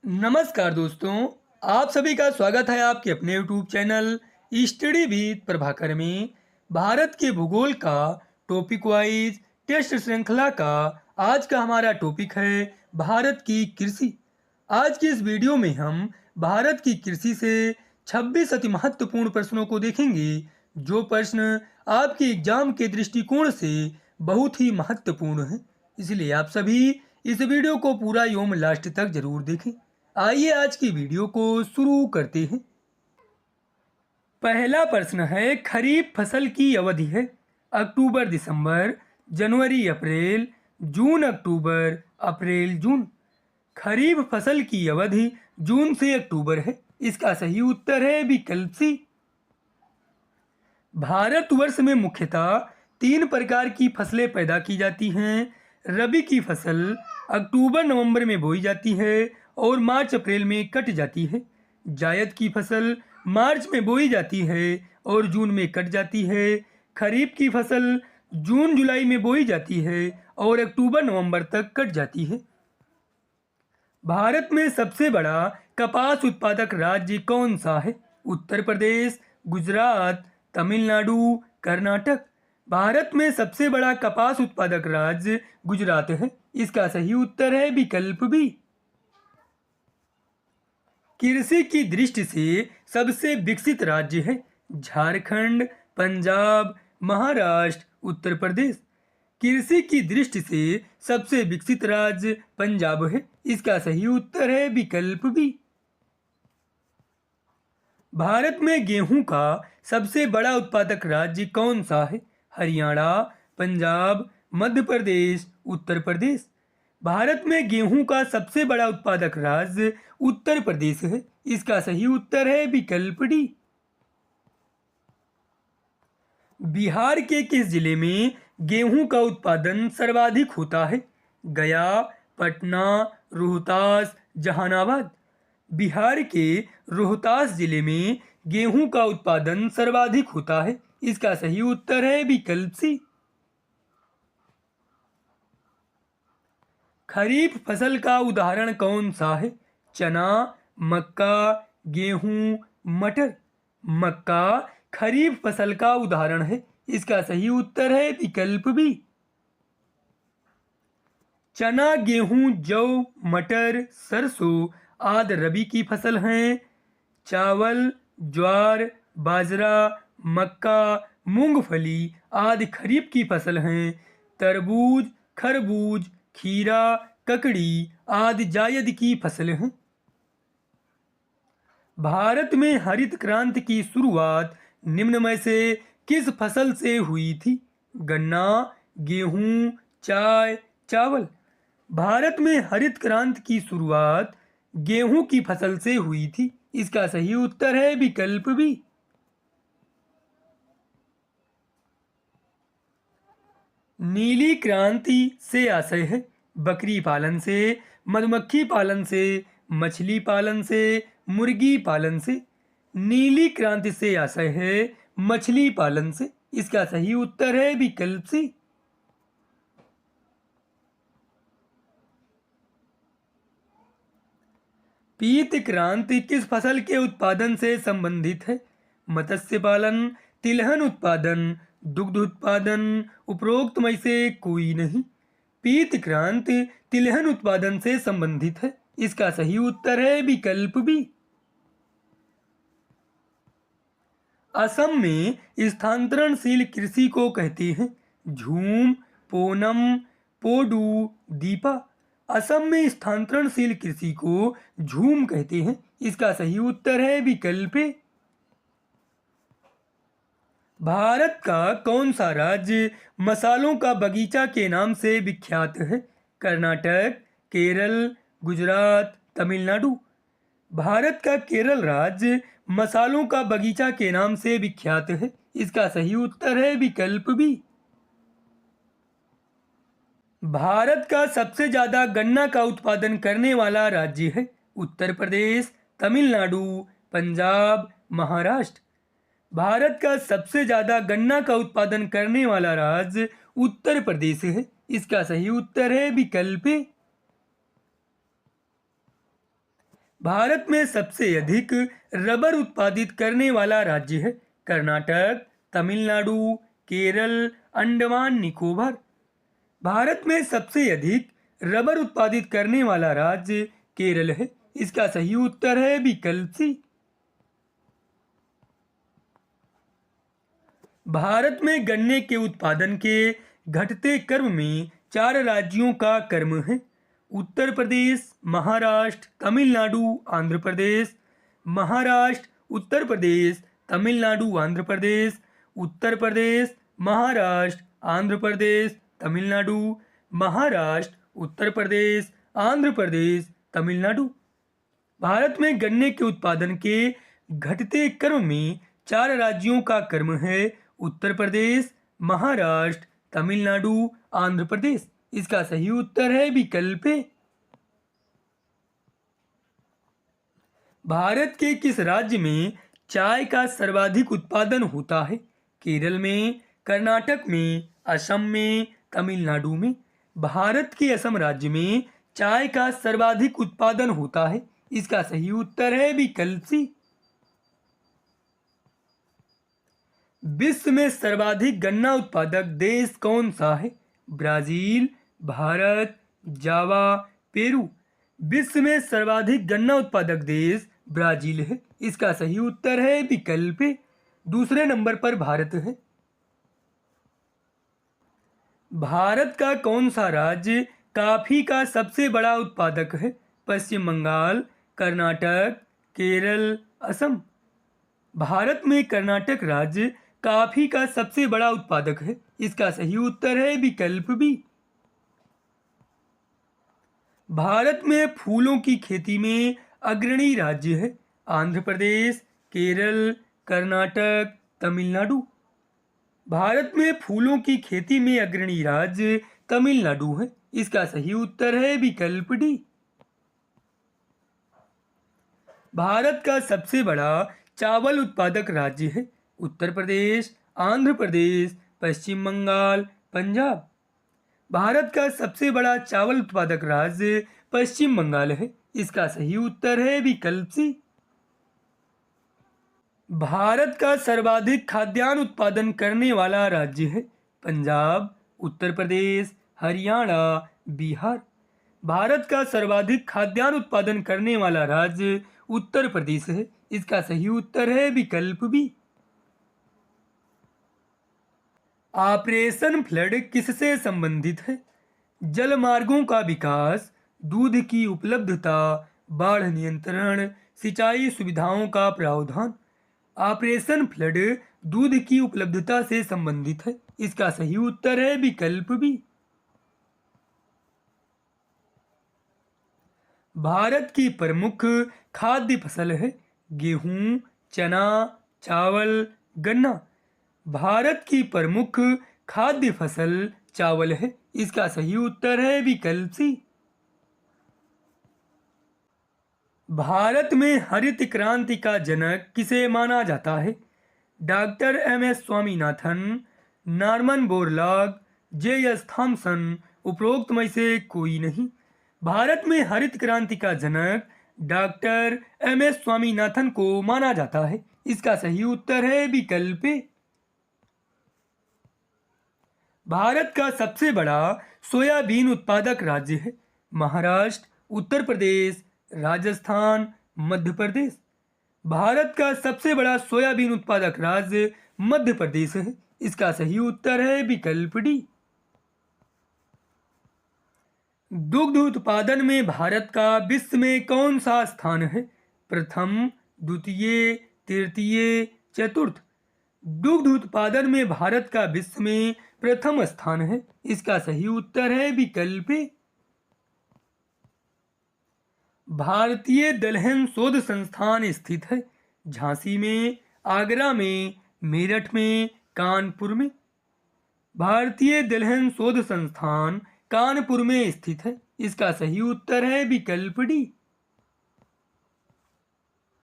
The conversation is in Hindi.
नमस्कार दोस्तों। आप सभी का स्वागत है आपके अपने YouTube channel study with Prabhakar में। भारत के भूगोल का टॉपिक वाइज टेस्ट श्रृंखला का आज का हमारा टॉपिक है भारत की कृषि। आज की इस वीडियो में हम भारत की कृषि से 26 अति महत्वपूर्ण प्रश्नों को देखेंगे, जो प्रश्न आपके एग्जाम के दृष्टिकोण से बहुत ही महत्वपूर्ण है। इसलिए आप सभी इस वीडियो को पूरा एवं लास्ट तक जरूर देखें। आइए आज की वीडियो को शुरू करते हैं। पहला प्रश्न है, खरीफ फसल की अवधि है अक्टूबर दिसंबर, जनवरी अप्रैल, जून अक्टूबर, अप्रैल जून। खरीफ फसल की अवधि जून से अक्टूबर है। इसका सही उत्तर है विकल्प सी। भारतवर्ष में मुख्यतः 3 प्रकार की फसलें पैदा की जाती हैं। रबी की फसल अक्टूबर नवंबर में बोई जाती है और मार्च अप्रैल में कट जाती है। जायद की फसल मार्च में बोई जाती है और जून में कट जाती है। खरीफ की फसल जून जुलाई में बोई जाती है और अक्टूबर नवंबर तक कट जाती है। भारत में सबसे बड़ा कपास उत्पादक राज्य कौन सा है? उत्तर प्रदेश, गुजरात, तमिलनाडु, कर्नाटक। भारत में सबसे बड़ा कपास उत्पादक राज्य गुजरात है। इसका सही उत्तर है विकल्प बी। कृषि की दृष्टि से सबसे विकसित राज्य है झारखंड, पंजाब, महाराष्ट्र, उत्तर प्रदेश। कृषि की दृष्टि से सबसे विकसित राज्य पंजाब है। इसका सही उत्तर है विकल्प बी। भारत में गेहूं का सबसे बड़ा उत्पादक राज्य कौन सा है? हरियाणा, पंजाब, मध्य प्रदेश, उत्तर प्रदेश। भारत में गेहूं का सबसे बड़ा उत्पादक राज्य उत्तर प्रदेश है। इसका सही उत्तर है विकल्प डी। बिहार के किस जिले में गेहूं का उत्पादन सर्वाधिक होता है? गया, पटना, रोहतास, जहानाबाद। बिहार के रोहतास जिले में गेहूं का उत्पादन सर्वाधिक होता है। इसका सही उत्तर है विकल्प सी। खरीफ फसल का उदाहरण कौन सा है? चना, मक्का, गेहूं, मटर। मक्का खरीफ फसल का उदाहरण है। इसका सही उत्तर है विकल्प बी। चना, गेहूं, जौ, मटर, सरसों आदि रबी की फसल हैं। चावल, ज्वार, बाजरा, मक्का, मूंगफली आदि खरीफ की फसल हैं। तरबूज, खरबूज, खीरा, ककड़ी आदि जायद की फसल हैं। भारत में हरित क्रांति की शुरुआत निम्न में से किस फसल से हुई थी? गन्ना, गेहूं, चाय, चावल। भारत में हरित क्रांति की शुरुआत गेहूं की फसल से हुई थी। इसका सही उत्तर है विकल्प बी। नीली क्रांति से आशय है बकरी पालन से, मधुमक्खी पालन से, मछली पालन से, मुर्गी पालन से। नीली क्रांति से आशय है मछली पालन से। इसका सही उत्तर है विकल्प सी। पीत क्रांति किस फसल के उत्पादन से संबंधित है? मत्स्य पालन, तिलहन उत्पादन, दुग्ध उत्पादन, उपरोक्त में से कोई नहीं। पीत क्रांति तिलहन उत्पादन से संबंधित है। इसका सही उत्तर है विकल्प बी। असम में स्थानांतरणशील कृषि को कहते हैं झूम, पोनम, पोडू, दीपा। असम में स्थानांतरणशील कृषि को झूम कहते हैं। इसका सही उत्तर है विकल्प ए। भारत का कौन सा राज्य मसालों का बगीचा के नाम से विख्यात है? कर्नाटक, केरल, गुजरात, तमिलनाडु। भारत का केरल राज्य मसालों का बगीचा के नाम से विख्यात है। इसका सही उत्तर है विकल्प बी। भारत का सबसे ज्यादा गन्ना का उत्पादन करने वाला राज्य है उत्तर प्रदेश, तमिलनाडु, पंजाब, महाराष्ट्र। भारत का सबसे ज्यादा गन्ना का उत्पादन करने वाला राज्य उत्तर प्रदेश है। इसका सही उत्तर है विकल्प ए। भारत में सबसे अधिक रबर उत्पादित करने वाला राज्य है कर्नाटक, तमिलनाडु, केरल, अंडमान निकोबार। भारत में सबसे अधिक रबर उत्पादित करने वाला राज्य केरल है। इसका सही उत्तर है विकल्प सी। भारत में गन्ने के उत्पादन के घटते क्रम में 4 राज्यों का क्रम है उत्तर प्रदेश, महाराष्ट्र, तमिलनाडु, आंध्र प्रदेश। महाराष्ट्र, उत्तर प्रदेश, तमिलनाडु, आंध्र प्रदेश, उत्तर प्रदेश, महाराष्ट्र, आंध्र प्रदेश, तमिलनाडु, महाराष्ट्र, उत्तर प्रदेश, आंध्र प्रदेश, तमिलनाडु। भारत में गन्ने के उत्पादन के घटते क्रम में 4 राज्यों का क्रम है उत्तर प्रदेश, महाराष्ट्र, तमिलनाडु, आंध्र प्रदेश। इसका सही उत्तर है विकल्प ए। भारत के किस राज्य में चाय का सर्वाधिक उत्पादन होता है? केरल में, कर्नाटक में, असम में, तमिलनाडु में। भारत के असम राज्य में चाय का सर्वाधिक उत्पादन होता है। इसका सही उत्तर है विकल्प सी। विश्व में सर्वाधिक गन्ना उत्पादक देश कौन सा है? ब्राजील, भारत, जावा, पेरू। विश्व में सर्वाधिक गन्ना उत्पादक देश ब्राजील है। इसका सही उत्तर है विकल्प ए। दूसरे नंबर पर भारत है। भारत का कौन सा राज्य कॉफी का सबसे बड़ा उत्पादक है? पश्चिम बंगाल, कर्नाटक, केरल, असम। भारत में कर्नाटक राज्य कॉफी का सबसे बड़ा उत्पादक है। इसका सही उत्तर है विकल्प बी। भारत में फूलों की खेती में अग्रणी राज्य है आंध्र प्रदेश, केरल, कर्नाटक, तमिलनाडु। भारत में फूलों की खेती में अग्रणी राज्य तमिलनाडु है। इसका सही उत्तर है विकल्प डी। भारत का सबसे बड़ा चावल उत्पादक राज्य है उत्तर प्रदेश, आंध्र प्रदेश, पश्चिम बंगाल, पंजाब। भारत का सबसे बड़ा चावल उत्पादक राज्य पश्चिम बंगाल है। इसका सही उत्तर है विकल्प सी। भारत का सर्वाधिक खाद्यान्न उत्पादन करने वाला राज्य है पंजाब, उत्तर प्रदेश, हरियाणा, बिहार। भारत का सर्वाधिक खाद्यान्न उत्पादन करने वाला राज्य उत्तर प्रदेश है। इसका सही उत्तर है विकल्प बी। ऑपरेशन फ्लड किससे संबंधित है? जल मार्गों का विकास, दूध की उपलब्धता, बाढ़ नियंत्रण, सिंचाई सुविधाओं का प्रावधान। ऑपरेशन फ्लड दूध की उपलब्धता से संबंधित है। इसका सही उत्तर है विकल्प बी। भारत की प्रमुख खाद्य फसल है गेहूं, चना, चावल, गन्ना। भारत की प्रमुख खाद्य फसल चावल है। इसका सही उत्तर है विकल्प सी। भारत में हरित क्रांति का जनक किसे माना जाता है? Doctor M S. Swaminathan, Norman Borlaug, J S. Thomson. उपरोक्त में से कोई नहीं। भारत में हरित क्रांति का जनक डॉक्टर एम.एस. स्वामीनाथन को माना जाता है। इसका सही उत्तर है विकल्प ए। भारत का सबसे बड़ा सोयाबीन उत्पादक राज्य है महाराष्ट्र, उत्तर प्रदेश, राजस्थान, मध्य प्रदेश। भारत का सबसे बड़ा सोयाबीन उत्पादक राज्य मध्य प्रदेश है। इसका सही उत्तर है विकल्प डी। दुग्ध उत्पादन में भारत का विश्व में कौन सा स्थान है? प्रथम, द्वितीय, तृतीय, चतुर्थ। दुग्ध उत्पादन में भारत का विश्व में प्रथम स्थान है। इसका सही उत्तर है विकल्प ए। भारतीय दलहन शोध संस्थान स्थित है झांसी में, आगरा में, मेरठ में, कानपुर में। भारतीय दलहन शोध संस्थान कानपुर में स्थित है। इसका सही उत्तर है विकल्प डी।